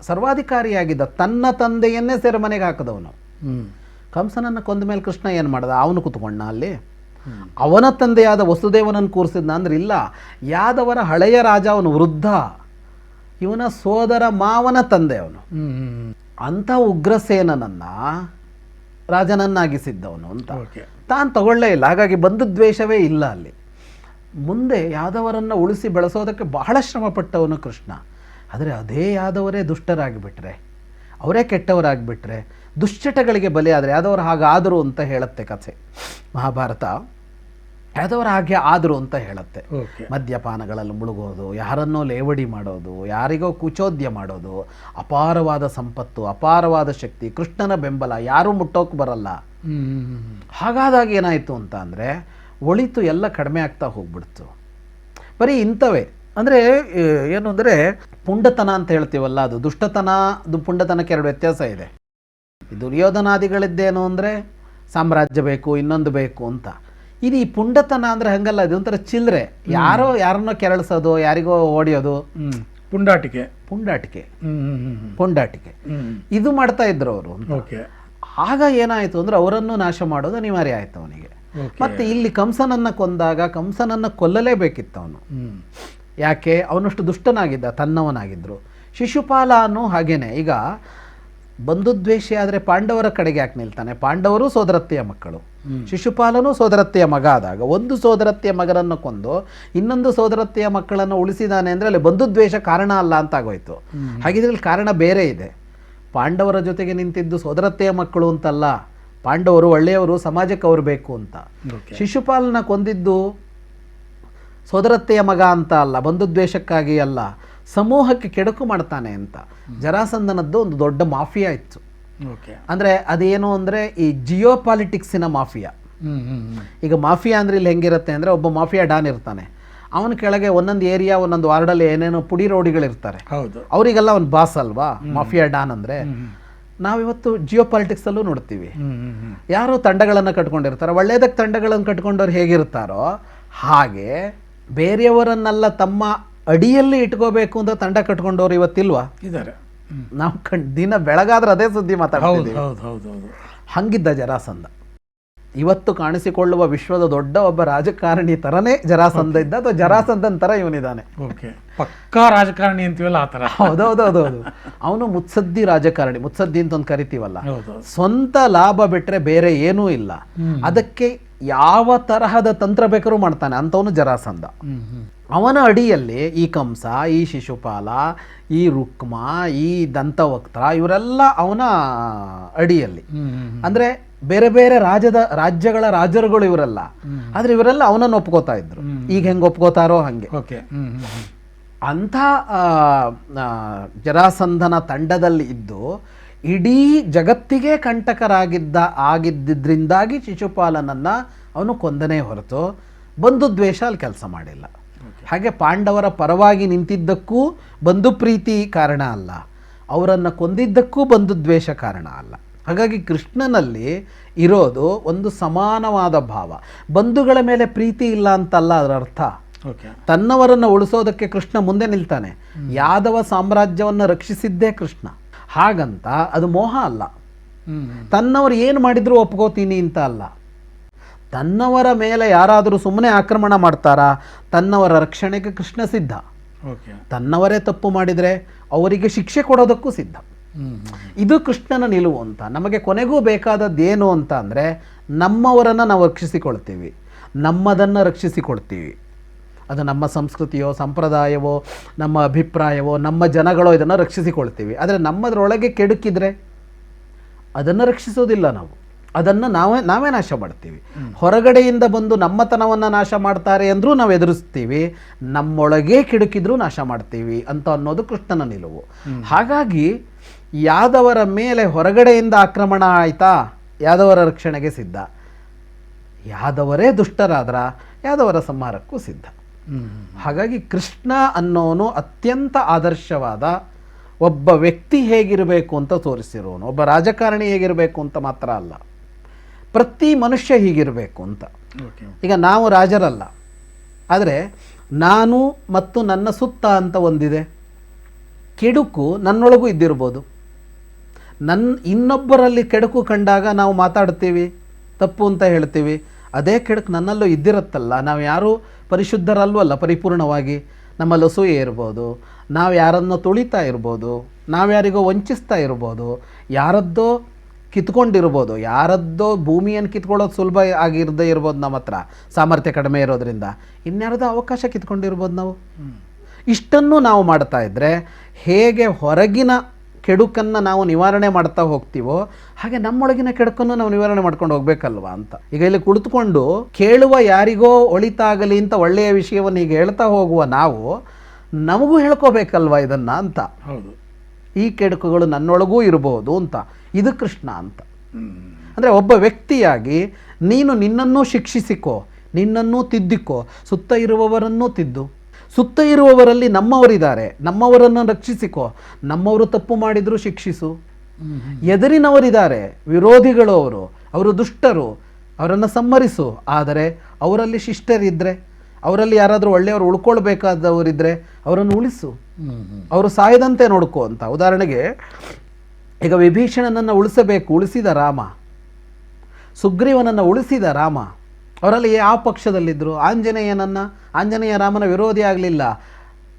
[SPEAKER 2] ಸರ್ವಾಧಿಕಾರಿಯಾಗಿದ್ದ, ತನ್ನ ತಂದೆಯನ್ನೇ ಸೆರೆಮನೆಗೆ ಹಾಕಿದವನು. ಕಂಸನನ್ನು ಕೊಂದ ಮೇಲೆ ಕೃಷ್ಣ ಏನು ಮಾಡ್ದ? ಅವನು ಕೂತ್ಕೊಂಡ ಅಲ್ಲಿ, ಅವನ ತಂದೆಯಾದ ವಸುದೇವನನ್ನು ಕೂರಿಸಿದ್ನ ಅಂದ್ರೆ ಇಲ್ಲ. ಯಾದವರ ಹಳೆಯ ರಾಜ ಅವನು, ವೃದ್ಧ, ಇವನ ಸೋದರ ಮಾವನ ತಂದೆ ಅವನು. ಅಂಥ ಉಗ್ರಸೇನನನ್ನು ರಾಜನನ್ನಾಗಿಸಿದ್ದವನು ಅಂತ ತಾನು ತಗೊಳ್ಳೇ ಇಲ್ಲ. ಹಾಗಾಗಿ ಬಂಧು ದ್ವೇಷವೇ ಇಲ್ಲ ಅಲ್ಲಿ. ಮುಂದೆ ಯಾದವರನ್ನು ಉಳಿಸಿ ಬೆಳೆಸೋದಕ್ಕೆ ಬಹಳ ಶ್ರಮಪಟ್ಟವನು ಕೃಷ್ಣ. ಆದರೆ ಅದೇ ಯಾದವರೇ ದುಷ್ಟರಾಗಿಬಿಟ್ರೆ, ಅವರೇ ಕೆಟ್ಟವರಾಗಿಬಿಟ್ರೆ, ದುಶ್ಚಟಗಳಿಗೆ ಬಲಿಯಾದರೆ, ಯಾದವರು ಹಾಗಾದರು ಅಂತ ಹೇಳುತ್ತೆ ಕಥೆ ಮಹಾಭಾರತ. ಯಾದವರು ಹಾಗೆ ಆದರು ಅಂತ ಹೇಳುತ್ತೆ. ಮದ್ಯಪಾನಗಳಲ್ಲಿ ಮುಳುಗೋದು, ಯಾರನ್ನೋ ಲೇವಡಿ ಮಾಡೋದು, ಯಾರಿಗೋ ಕುಚೋದ್ಯ ಮಾಡೋದು, ಅಪಾರವಾದ ಸಂಪತ್ತು, ಅಪಾರವಾದ ಶಕ್ತಿ, ಕೃಷ್ಣನ ಬೆಂಬಲ, ಯಾರೂ ಮುಟ್ಟೋಕೆ ಬರಲ್ಲ. ಹಾಗಾದಾಗ ಏನಾಯಿತು ಅಂತ ಅಂದರೆ, ಒಳಿತು ಎಲ್ಲ ಕಡಿಮೆ ಆಗ್ತಾ ಹೋಗ್ಬಿಡ್ತು. ಬರೀ ಇಂಥವೇ ಅಂದರೆ ಏನು ಅಂದರೆ, ಪುಂಡತನ ಅಂತ ಹೇಳ್ತೀವಲ್ಲ, ಅದು ದುಷ್ಟತನ, ಅದು ಪುಂಡತನಕ್ಕೆ ಎರಡು ವ್ಯತ್ಯಾಸ ಇದೆ. ದುರ್ಯೋಧನಾದಿಗಳಿದ್ದೇನು ಅಂದರೆ ಸಾಮ್ರಾಜ್ಯ ಬೇಕು, ಇನ್ನೊಂದು ಬೇಕು ಅಂತ. ಇದು ಈ ಪುಂಡತನ ಅಂದರೆ ಹಂಗಲ್ಲ, ಇದು ಒಂಥರ ಚಿಲ್ಲರೆ, ಯಾರನ್ನೋ ಕೆರಳಿಸೋದು, ಯಾರಿಗೋ ಹೊಡೆಯೋದು,
[SPEAKER 1] ಪುಂಡಾಟಿಕೆ
[SPEAKER 2] ಇದು ಮಾಡ್ತಾ ಇದ್ರು ಅವರು. ಆಗ ಏನಾಯಿತು ಅಂದರೆ ಅವರನ್ನು ನಾಶ ಮಾಡೋದು ಅನಿವಾರ್ಯ ಆಯಿತು ಅವನಿಗೆ. ಮತ್ತೆ ಇಲ್ಲಿ ಕಂಸನನ್ನು ಕೊಂದಾಗ ಕಂಸನನ್ನು ಕೊಲ್ಲಲೇಬೇಕಿತ್ತು ಅವನು. ಯಾಕೆ? ಅವನಷ್ಟು ದುಷ್ಟನಾಗಿದ್ದ, ತನ್ನವನಾಗಿದ್ದರು. ಶಿಶುಪಾಲನು ಹಾಗೇನೆ. ಈಗ ಬಂಧುದ್ವೇಷಿ ಆದರೆ ಪಾಂಡವರ ಕಡೆಗೆ ಯಾಕೆ ನಿಲ್ತಾನೆ? ಪಾಂಡವರು ಸೋದರತ್ತೆಯ ಮಕ್ಕಳು, ಶಿಶುಪಾಲನು ಸೋದರತ್ತೆಯ ಮಗ ಆದಾಗ ಒಂದು ಸೋದರತ್ತೆಯ ಮಗನನ್ನು ಕೊಂದು ಇನ್ನೊಂದು ಸೋದರತ್ತೆಯ ಮಕ್ಕಳನ್ನು ಉಳಿಸಿದಾನೆ ಅಂದರೆ ಅಲ್ಲಿ ಬಂಧುದ್ವೇಷ ಕಾರಣ ಅಲ್ಲ ಅಂತ ಆಗೋಯ್ತು. ಹಾಗಿದ್ರೆ ಕಾರಣ ಬೇರೆ ಇದೆ. ಪಾಂಡವರ ಜೊತೆಗೆ ನಿಂತಿದ್ದು ಸೋದರತ್ತೆಯ ಮಕ್ಕಳು ಅಂತಲ್ಲ, ಪಾಂಡವರು ಒಳ್ಳೆಯವರು, ಸಮಾಜಕ್ಕೆ ಅವರು ಬೇಕು ಅಂತ. ಶಿಶುಪಾಲನ ಕೊಂದಿದ್ದು ಸೋದರತ್ತೆಯ ಮಗ ಅಂತ ಅಲ್ಲ, ಬಂಧುದ್ವೇಷಕ್ಕಾಗಿ ಅಲ್ಲ, ಸಮೂಹಕ್ಕೆ ಕೆಡುಕು ಮಾಡ್ತಾನೆ ಅಂತ. ಜರಾಸಂಧನದ್ದು ಒಂದು ದೊಡ್ಡ ಮಾಫಿಯಾ ಇತ್ತು. ಅಂದರೆ ಅದೇನು ಅಂದರೆ ಈ ಜಿಯೋಪಾಲಿಟಿಕ್ಸಿನ ಮಾಫಿಯಾ. ಈಗ ಮಾಫಿಯಾ ಅಂದರೆ ಇಲ್ಲಿ ಹೆಂಗಿರುತ್ತೆ ಅಂದರೆ, ಒಬ್ಬ ಮಾಫಿಯಾ ಡಾನ್ ಇರ್ತಾನೆ, ಅವನ ಕೆಳಗೆ ಒಂದೊಂದು ಏರಿಯಾ, ಒಂದೊಂದು ವಾರ್ಡಲ್ಲಿ ಏನೇನೋ ಪುಡಿ ರೋಡಿಗಳಿರ್ತಾರೆ, ಅವರಿಗೆಲ್ಲ ಅವ್ನು ಬಾಸ್ ಅಲ್ವಾ ಮಾಫಿಯಾ ಡಾನ್ ಅಂದರೆ. ನಾವಿವತ್ತು ಜಿಯೋಪಾಲಿಟಿಕ್ಸಲ್ಲೂ ನೋಡ್ತೀವಿ, ಯಾರು ತಂಡಗಳನ್ನು ಕಟ್ಕೊಂಡಿರ್ತಾರೆ, ಒಳ್ಳೆಯದಕ್ಕೆ ತಂಡಗಳನ್ನು ಕಟ್ಕೊಂಡವ್ರು ಹೇಗಿರ್ತಾರೋ ಹಾಗೆ ಬೇರೆಯವರನ್ನೆಲ್ಲ ತಮ್ಮ ಅಡಿಯಲ್ಲಿ ಇಟ್ಕೋಬೇಕು ಅಂತ ತಂಡ ಕಟ್ಕೊಂಡವ್ರು ಇವತ್ತಿಲ್ವಾ?
[SPEAKER 1] ಇದ್ದಾರೆ.
[SPEAKER 2] ನಾವು ದಿನ ಬೆಳಗಾದ್ರೆ ಅದೇ ಸುದ್ದಿ ಮಾತಾಡ್ತೀವಿ. ಹಂಗಿದ್ದ ಜರಾಸಂಧ. ಇವತ್ತು ಕಾಣಿಸಿಕೊಳ್ಳುವ ವಿಶ್ವದ ದೊಡ್ಡ ಒಬ್ಬ ರಾಜಕಾರಣಿ ಥರನೇ ಜರಾಸಂಧ ಇದ್ದ, ಅಥವಾ ಜರಾಸಂಧನ ಥರ ಇವನಿದ್ದಾನೆ.
[SPEAKER 1] ಪಕ್ಕಾ ರಾಜಕಾರಣಿ ಅಂತೀವಲ್ಲ ಆ ಥರ.
[SPEAKER 2] ಹೌದೌದೌದು. ಅವನು ಮುತ್ಸದ್ದಿ ರಾಜಕಾರಣಿ, ಮುತ್ಸದ್ದಿ ಅಂತ ಒಂದು ಕರಿತೀವಲ್ಲ. ಸ್ವಂತ ಲಾಭ ಬಿಟ್ಟರೆ ಬೇರೆ ಏನೂ ಇಲ್ಲ. ಅದಕ್ಕೆ ಯಾವ ತರಹದ ತಂತ್ರ ಬೇಕಾದ್ರೂ ಮಾಡ್ತಾನೆ ಅಂಥವನು ಜರಾಸಂಧ. ಅವನ ಅಡಿಯಲ್ಲಿ ಈ ಕಂಸ, ಈ ಶಿಶುಪಾಲ, ಈ ರುಕ್ಮ, ಈ ದಂತವಕ್ತ್ರ, ಇವರೆಲ್ಲ ಅವನ ಅಡಿಯಲ್ಲಿ. ಅಂದರೆ ಬೇರೆ ಬೇರೆ ರಾಜ್ಯಗಳ ರಾಜರುಗಳು ಇವರೆಲ್ಲ. ಆದರೆ ಇವರೆಲ್ಲ ಅವನನ್ನು ಒಪ್ಕೋತಾ ಇದ್ರು. ಈಗ ಹೆಂಗೆ ಒಪ್ಕೋತಾರೋ ಹಾಗೆ. ಅಂಥ ಜರಾಸಂಧನ ತಂಡದಲ್ಲಿ ಇದ್ದು ಇಡೀ ಜಗತ್ತಿಗೆ ಆಗಿದ್ದರಿಂದಾಗಿ ಶಿಶುಪಾಲನನ್ನು ಅವನು ಕೊಂದನೇ ಹೊರತು ಬಂಧು ದ್ವೇಷ ಅಲ್ಲಿ ಕೆಲಸ ಮಾಡಿಲ್ಲ. ಹಾಗೆ ಪಾಂಡವರ ಪರವಾಗಿ ನಿಂತಿದ್ದಕ್ಕೂ ಬಂಧು ಪ್ರೀತಿ ಕಾರಣ ಅಲ್ಲ, ಅವರನ್ನು ಕೊಂದಿದ್ದಕ್ಕೂ ಬಂಧು ದ್ವೇಷ ಕಾರಣ ಅಲ್ಲ. ಹಾಗಾಗಿ ಕೃಷ್ಣನಲ್ಲಿ ಇರೋದು ಒಂದು ಸಮಾನವಾದ ಭಾವ. ಬಂಧುಗಳ ಮೇಲೆ ಪ್ರೀತಿ ಇಲ್ಲ ಅಂತಲ್ಲ ಅದರ ಅರ್ಥ. ತನ್ನವರನ್ನು ಉಳಿಸೋದಕ್ಕೆ ಕೃಷ್ಣ ಮುಂದೆ ನಿಲ್ತಾನೆ. ಯಾದವ ಸಾಮ್ರಾಜ್ಯವನ್ನು ರಕ್ಷಿಸಿದ್ದೇ ಕೃಷ್ಣ. ಹಾಗಂತ ಅದು ಮೋಹ ಅಲ್ಲ. ತನ್ನವರು ಏನು ಮಾಡಿದ್ರು ಒಪ್ಕೋತೀನಿ ಅಂತ ಅಲ್ಲ. ತನ್ನವರ ಮೇಲೆ ಯಾರಾದರೂ ಸುಮ್ಮನೆ ಆಕ್ರಮಣ ಮಾಡ್ತಾರಾ, ತನ್ನವರ ರಕ್ಷಣೆಗೆ ಕೃಷ್ಣ ಸಿದ್ಧ. ತನ್ನವರೇ ತಪ್ಪು ಮಾಡಿದರೆ ಅವರಿಗೆ ಶಿಕ್ಷೆ ಕೊಡೋದಕ್ಕೂ ಸಿದ್ಧ. ಇದು ಕೃಷ್ಣನ ನಿಲುವು ಅಂತ. ನಮಗೆ ಕೊನೆಗೂ ಬೇಕಾದದ್ದೇನು ಅಂತ ಅಂದರೆ, ನಮ್ಮವರನ್ನು ನಾವು ರಕ್ಷಿಸಿಕೊಳ್ತೀವಿ, ನಮ್ಮದನ್ನು ರಕ್ಷಿಸಿಕೊಡ್ತೀವಿ. ಅದು ನಮ್ಮ ಸಂಸ್ಕೃತಿಯೋ ಸಂಪ್ರದಾಯವೋ ನಮ್ಮ ಅಭಿಪ್ರಾಯವೋ ನಮ್ಮ ಜನಗಳೋ ಇದನ್ನು ರಕ್ಷಿಸಿಕೊಳ್ತೀವಿ. ಆದರೆ ನಮ್ಮದರೊಳಗೆ ಕೆಡುಕಿದ್ರೆ ಅದನ್ನು ರಕ್ಷಿಸೋದಿಲ್ಲ ನಾವು. ಅದನ್ನು ನಾವೇ ನಾಶ ಮಾಡ್ತೀವಿ. ಹೊರಗಡೆಯಿಂದ ಬಂದು ನಮ್ಮತನವನ್ನು ನಾಶ ಮಾಡ್ತಾರೆ ಅಂದರೂ ನಾವು ಎದುರಿಸ್ತೀವಿ, ನಮ್ಮೊಳಗೇ ಕಿಡುಕಿದ್ರೂ ನಾಶ ಮಾಡ್ತೀವಿ ಅಂತ ಅನ್ನೋದು ಕೃಷ್ಣನ ನಿಲುವು. ಹಾಗಾಗಿ ಯಾದವರ ಮೇಲೆ ಹೊರಗಡೆಯಿಂದ ಆಕ್ರಮಣ ಆಯ್ತಾ, ಯಾದವರ ರಕ್ಷಣೆಗೆ ಸಿದ್ಧ. ಯಾದವರೇ ದುಷ್ಟರಾದ್ರ ಯಾದವರ ಸಂಹಾರಕ್ಕೂ ಸಿದ್ಧ. ಹಾಗಾಗಿ ಕೃಷ್ಣ ಅನ್ನೋನು ಅತ್ಯಂತ ಆದರ್ಶವಾದ ಒಬ್ಬ ವ್ಯಕ್ತಿ ಹೇಗಿರಬೇಕು ಅಂತ ತೋರಿಸಿರೋನು, ಒಬ್ಬ ರಾಜಕಾರಣಿ ಹೇಗಿರಬೇಕು ಅಂತ ಮಾತ್ರ ಅಲ್ಲ, ಪ್ರತಿ ಮನುಷ್ಯ ಹೀಗಿರಬೇಕು ಅಂತ. ಈಗ ನಾವು ರಾಜರಲ್ಲ, ಆದರೆ ನಾನು ಮತ್ತು ನನ್ನ ಸುತ್ತ ಅಂತ ಒಂದಿದೆ. ಕೆಡುಕು ನನ್ನೊಳಗೂ ಇದ್ದಿರ್ಬೋದು. ಇನ್ನೊಬ್ಬರಲ್ಲಿ ಕೆಡುಕು ಕಂಡಾಗ ನಾವು ಮಾತಾಡ್ತೀವಿ, ತಪ್ಪು ಅಂತ ಹೇಳ್ತೀವಿ. ಅದೇ ಕೆಡುಕು ನನ್ನಲ್ಲೂ ಇದ್ದಿರುತ್ತಲ್ಲ. ನಾವು ಯಾರೂ ಪರಿಶುದ್ಧರಲ್ವಲ್ಲ ಪರಿಪೂರ್ಣವಾಗಿ. ನಮ್ಮಲ್ಲಿ ಅಸೂಯೆ ಇರ್ಬೋದು, ನಾವು ಯಾರನ್ನೋ ತುಳಿತಾ ಇರ್ಬೋದು, ನಾವು ಯಾರಿಗೋ ವಂಚಿಸ್ತಾ ಇರ್ಬೋದು, ಯಾರದ್ದೋ ಕಿತ್ಕೊಂಡಿರ್ಬೋದು. ಯಾರದ್ದೋ ಭೂಮಿಯನ್ನು ಕಿತ್ಕೊಳ್ಳೋದು ಸುಲಭ ಆಗಿರದೇ ಇರ್ಬೋದು ನಮ್ಮ ಹತ್ರ, ಸಾಮರ್ಥ್ಯ ಕಡಿಮೆ ಇರೋದ್ರಿಂದ. ಇನ್ಯಾರದೋ ಅವಕಾಶ ಕಿತ್ಕೊಂಡಿರ್ಬೋದು ನಾವು. ಇಷ್ಟನ್ನು ನಾವು ಮಾಡ್ತಾ ಇದ್ದರೆ ಹೇಗೆ ಹೊರಗಿನ ಕೆಡುಕನ್ನು ನಾವು ನಿವಾರಣೆ ಮಾಡ್ತಾ ಹೋಗ್ತೀವೋ ಹಾಗೆ ನಮ್ಮೊಳಗಿನ ಕೆಡುಕನ್ನು ನಾವು ನಿವಾರಣೆ ಮಾಡ್ಕೊಂಡು ಹೋಗ್ಬೇಕಲ್ವಾ ಅಂತ. ಈಗ ಇಲ್ಲಿ ಕುಳಿತುಕೊಂಡು ಕೇಳುವ ಯಾರಿಗೋ ಒಳಿತಾಗಲಿ ಅಂತ ಒಳ್ಳೆಯ ವಿಷಯವನ್ನು ಈಗ ಹೇಳ್ತಾ ಹೋಗುವ ನಾವು ನಮಗೂ ಹೇಳ್ಕೋಬೇಕಲ್ವಾ ಇದನ್ನು ಅಂತ.
[SPEAKER 1] ಹೌದು,
[SPEAKER 2] ಈ ಕೆಡುಕುಗಳು ನನ್ನೊಳಗೂ ಇರಬಹುದು ಅಂತ. ಇದು ಕೃಷ್ಣ ಅಂತ. ಅಂದರೆ ಒಬ್ಬ ವ್ಯಕ್ತಿಯಾಗಿ ನೀನು ನಿನ್ನನ್ನೂ ಶಿಕ್ಷಿಸಿಕೋ, ನಿನ್ನನ್ನೂ ತಿದ್ದಿಕೋ, ಸುತ್ತ ಇರುವವರನ್ನೂ ತಿದ್ದು. ಸುತ್ತ ಇರುವವರಲ್ಲಿ ನಮ್ಮವರಿದ್ದಾರೆ, ನಮ್ಮವರನ್ನು ರಕ್ಷಿಸಿಕೋ. ನಮ್ಮವರು ತಪ್ಪು ಮಾಡಿದರೂ ಶಿಕ್ಷಿಸು. ಎದುರಿನವರಿದ್ದಾರೆ, ವಿರೋಧಿಗಳು, ಅವರು ದುಷ್ಟರು, ಅವರನ್ನು ಸಂಹರಿಸು. ಆದರೆ ಅವರಲ್ಲಿ ಶಿಷ್ಟರಿದ್ದರೆ, ಅವರಲ್ಲಿ ಯಾರಾದರೂ ಒಳ್ಳೆಯವರು ಉಳ್ಕೊಳ್ಬೇಕಾದವರಿದ್ದರೆ ಅವರನ್ನು ಉಳಿಸು. ಅವರು ಸಾಯದಂತೆ ನೋಡ್ಕೋ ಅಂತ. ಉದಾಹರಣೆಗೆ ಈಗ ವಿಭೀಷಣನನ್ನು ಉಳಿಸಿದ ರಾಮ, ಸುಗ್ರೀವನನ್ನು ಉಳಿಸಿದ ರಾಮ. ಅವರಲ್ಲಿ ಯಾವ ಪಕ್ಷದಲ್ಲಿದ್ದರು? ಆಂಜನೇಯ ರಾಮನ ವಿರೋಧಿ ಆಗಲಿಲ್ಲ.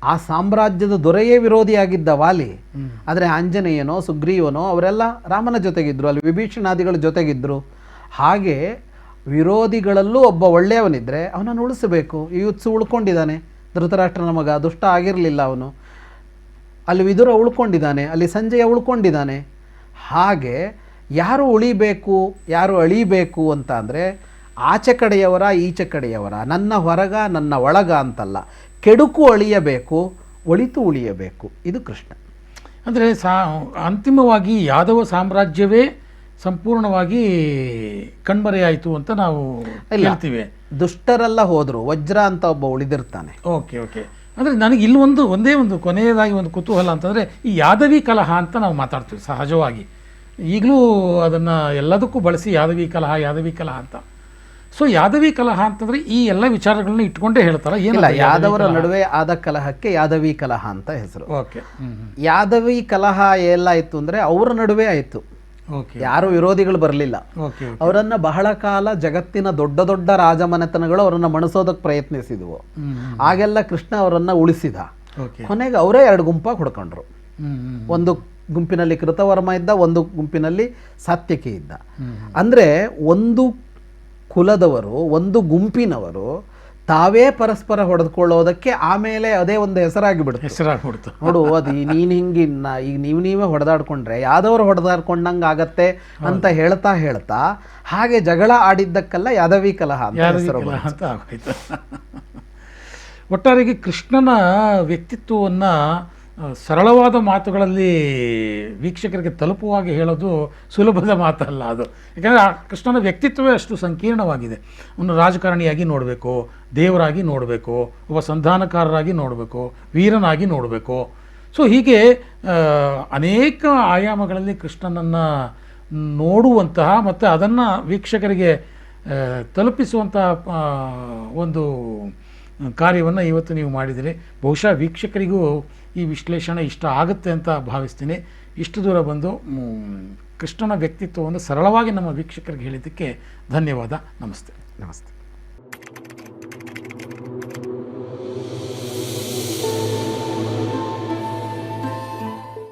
[SPEAKER 2] ಆ ಸಾಮ್ರಾಜ್ಯದ ದೊರೆಯೇ ವಿರೋಧಿಯಾಗಿದ್ದ ವಾಲಿ. ಆದರೆ ಆಂಜನೇಯನೋ ಸುಗ್ರೀವನೋ ಅವರೆಲ್ಲ ರಾಮನ ಜೊತೆಗಿದ್ದರು, ಅಲ್ಲಿ ವಿಭೀಷಣಾದಿಗಳ ಜೊತೆಗಿದ್ದರು. ಹಾಗೆ ವಿರೋಧಿಗಳಲ್ಲೂ ಒಬ್ಬ ಒಳ್ಳೆಯವನಿದ್ದರೆ ಅವನನ್ನು ಉಳಿಸಬೇಕು. ಯುತ್ಸು ಉಳ್ಕೊಂಡಿದ್ದಾನೆ, ಧೃತರಾಷ್ಟ್ರನ ಮಗ, ದುಷ್ಟ ಆಗಿರಲಿಲ್ಲ ಅವನು. ಅಲ್ಲಿ ವಿದುರ ಉಳ್ಕೊಂಡಿದ್ದಾನೆ, ಅಲ್ಲಿ ಸಂಜಯ ಉಳ್ಕೊಂಡಿದ್ದಾನೆ. ಹಾಗೆ ಯಾರು ಉಳಿಬೇಕು ಯಾರು ಅಳಿಬೇಕು ಅಂತ ಅಂದರೆ ಆಚೆ ಕಡೆಯವರ ಈಚೆ ಕಡೆಯವರ, ನನ್ನ ಹೊರಗ ನನ್ನ ಒಳಗ ಅಂತಲ್ಲ. ಕೆಡುಕು ಅಳಿಯಬೇಕು, ಒಳಿತು ಉಳಿಯಬೇಕು. ಇದು ಕೃಷ್ಣ.
[SPEAKER 1] ಅಂದರೆ ಅಂತಿಮವಾಗಿ ಯಾದವ ಸಾಮ್ರಾಜ್ಯವೇ ಸಂಪೂರ್ಣವಾಗಿ ಕಣ್ಮರೆಯಾಯಿತು ಅಂತ ನಾವು ಹೇಳ್ತೀವಿ.
[SPEAKER 2] ದುಷ್ಟರೆಲ್ಲ ಹೋದರು, ವಜ್ರ ಅಂತ ಒಬ್ಬ ಉಳಿದಿರ್ತಾನೆ.
[SPEAKER 1] Okay okay. ಅಂದರೆ ನನಗೆ ಇಲ್ಲಿ ಒಂದೇ ಒಂದು ಕೊನೆಯದಾಗಿ ಒಂದು ಕುತೂಹಲ ಅಂತಂದರೆ ಈ ಯಾದವಿ ಕಲಹ ಅಂತ ನಾವು ಮಾತಾಡ್ತೀವಿ ಸಹಜವಾಗಿ. ಈಗಲೂ ಅದನ್ನು ಎಲ್ಲದಕ್ಕೂ ಬಳಸಿ ಯಾದವಿ ಕಲಹ ಅಂತ. ಸೊ ಯಾದವಿ ಕಲಹ ಅಂತಂದರೆ ಈ ಎಲ್ಲ ವಿಚಾರಗಳನ್ನ ಇಟ್ಕೊಂಡೇ ಹೇಳ್ತಾರ?
[SPEAKER 2] ಏನಿಲ್ಲ, ಯಾದವರ ನಡುವೆ ಆದ ಕಲಹಕ್ಕೆ ಯಾದವಿ ಕಲಹ ಅಂತ ಹೆಸರು.
[SPEAKER 1] ಓಕೆ.
[SPEAKER 2] ಯಾದವಿ ಕಲಹ ಎಲ್ಲ ಆಯಿತು ಅಂದರೆ ಅವರ ನಡುವೆ ಆಯಿತು, ಯಾರು ವಿರೋಧಿಗಳು ಬರಲಿಲ್ಲ. ಅವರನ್ನ ಬಹಳ ಕಾಲ ಜಗತ್ತಿನ ದೊಡ್ಡ ದೊಡ್ಡ ರಾಜಮನೆತನಗಳು ಅವರನ್ನ ಮಣಿಸೋದಕ್ಕೆ ಪ್ರಯತ್ನಿಸಿದ್ವು. ಆಗೆಲ್ಲ ಕೃಷ್ಣ ಅವರನ್ನ ಉಳಿಸಿದ. ಕೊನೆಗೆ ಅವರೇ ಎರಡು ಗುಂಪಾಗಿ ಹೊಡ್ಕೊಂಡ್ರು. ಒಂದು ಗುಂಪಿನಲ್ಲಿ ಕೃತವರ್ಮ ಇದ್ದ, ಒಂದು ಗುಂಪಿನಲ್ಲಿ ಸಾತ್ಯಕಿ ಇದ್ದ. ಅಂದ್ರೆ ಒಂದು ಕುಲದವರು, ಒಂದು ಗುಂಪಿನವರು ತಾವೇ ಪರಸ್ಪರ ಹೊಡೆದುಕೊಳ್ಳೋದಕ್ಕೆ ಆಮೇಲೆ ಅದೇ ಒಂದು ಹೆಸರಾಗಿಬಿಡ್ತು. ನೋಡು, ಅದು ನೀನು ಹಿಂಗಿನ್ನ ಈಗ ನೀವೇ ಹೊಡೆದಾಡ್ಕೊಂಡ್ರೆ ಯಾದವರು ಹೊಡೆದಾಡ್ಕೊಂಡಂಗೆ ಆಗತ್ತೆ ಅಂತ ಹೇಳ್ತಾ ಹಾಗೆ ಜಗಳ ಆಡಿದ್ದಕ್ಕೆಲ್ಲ ಯಾದವಿ ಕಲಹ ಅಂತ
[SPEAKER 1] ಆಗೋಯ್ತು. ಒಟ್ಟಾರೆಗೆ ಕೃಷ್ಣನ ವ್ಯಕ್ತಿತ್ವವನ್ನು ಸರಳವಾದ ಮಾತುಗಳಲ್ಲಿ ವೀಕ್ಷಕರಿಗೆ ತಲುಪುವಾಗಿ ಹೇಳೋದು ಸುಲಭದ ಮಾತಲ್ಲ ಅದು. ಯಾಕಂದರೆ ಆ ಕೃಷ್ಣನ ವ್ಯಕ್ತಿತ್ವವೇ ಅಷ್ಟು ಸಂಕೀರ್ಣವಾಗಿದೆ. ಅವನು ರಾಜಕಾರಣಿಯಾಗಿ ನೋಡಬೇಕು, ದೇವರಾಗಿ ನೋಡಬೇಕು, ಒಬ್ಬ ಸಂಧಾನಕಾರರಾಗಿ ನೋಡಬೇಕು, ವೀರನಾಗಿ ನೋಡಬೇಕು. ಸೊ ಹೀಗೆ ಅನೇಕ ಆಯಾಮಗಳಲ್ಲಿ ಕೃಷ್ಣನನ್ನು ನೋಡುವಂತಹ ಮತ್ತು ಅದನ್ನು ವೀಕ್ಷಕರಿಗೆ ತಲುಪಿಸುವಂತಹ ಒಂದು ಕಾರ್ಯವನ್ನು ಇವತ್ತು ನೀವು ಮಾಡಿದಿರಿ. ಬಹುಶಃ ವೀಕ್ಷಕರಿಗೂ ಈ ವಿಶ್ಲೇಷಣೆ ಇಷ್ಟ ಆಗುತ್ತೆ ಅಂತ ಭಾವಿಸ್ತೀನಿ. ಇಷ್ಟು ದೂರ ಬಂದು ಕೃಷ್ಣನ ವ್ಯಕ್ತಿತ್ವವನ್ನು ಸರಳವಾಗಿ ನಮ್ಮ ವೀಕ್ಷಕರಿಗೆ ಹೇಳಿದ್ದಕ್ಕೆ ಧನ್ಯವಾದ. ನಮಸ್ತೆ.